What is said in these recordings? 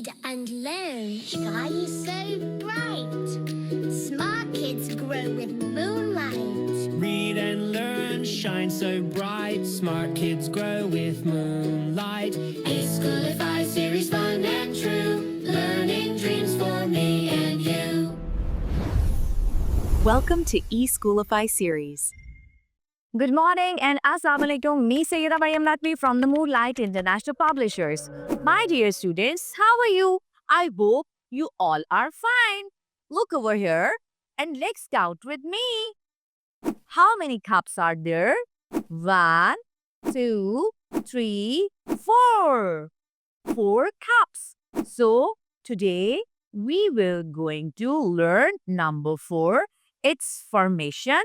read and learn shine so bright. Smart kids grow with moonlight. Read and learn, shine so bright. Smart kids grow with moonlight. eSchoolify series, fun and true. Learning dreams for me and you. Welcome to eSchoolify series. Good morning and Assalamualaikum. Me Sayyida Maryam Natwi from the Moonlight International Publishers. My dear students, how are you? I hope you all are fine. Look over here and let's count with me. How many cups are there? 1, 2, 3, 4. 4 cups. So today we will going to learn number 4, its formation.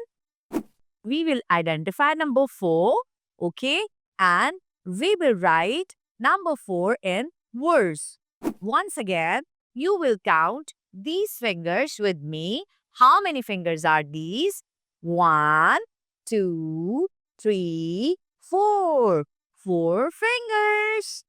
We will identify number 4, okay? And we will write number 4 in words. Once again, you will count these fingers with me. How many fingers are these? 1, 2, 3, 4. 4 fingers.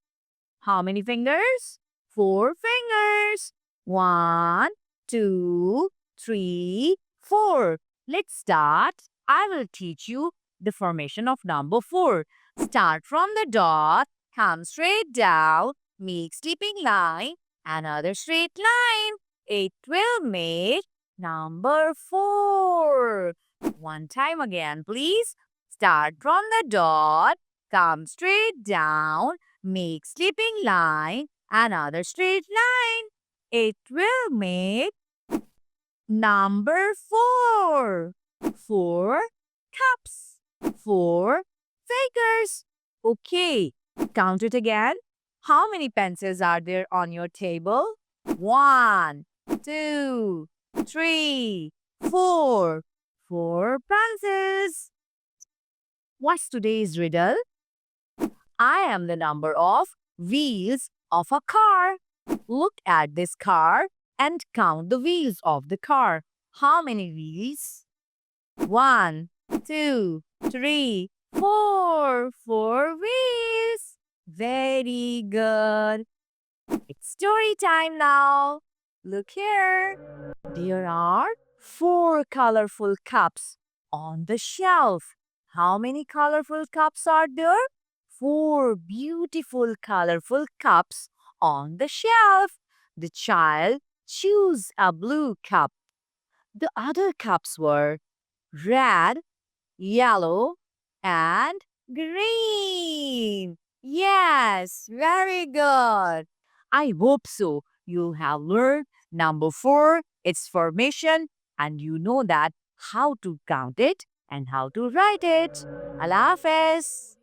How many fingers? 4 fingers. 1, 2, 3, 4. Let's start. I will teach you the formation of number 4. Start from the dot, come straight down, make sleeping line, another straight line. It will make number 4. One time again, please. Start from the dot, come straight down, make sleeping line, another straight line. It will make number 4. 4 cups. 4 fingers. Okay, count it again. How many pencils are there on your table? 1, 2, 3, 4. 4 pencils. What's today's riddle? I am the number of wheels of a car. Look at this car and count the wheels of the car. How many wheels? 1, 2, 3, 4. 4 wheels. Very good. It's story time now. Look here. There are 4 colorful cups on the shelf. How many colorful cups are there? 4 beautiful colorful cups on the shelf. The child chose a blue cup. The other cups were red, yellow, and green. Yes, very good. I hope so. You have learned number 4, its formation, and you know that how to count it and how to write it. Allah Hafiz.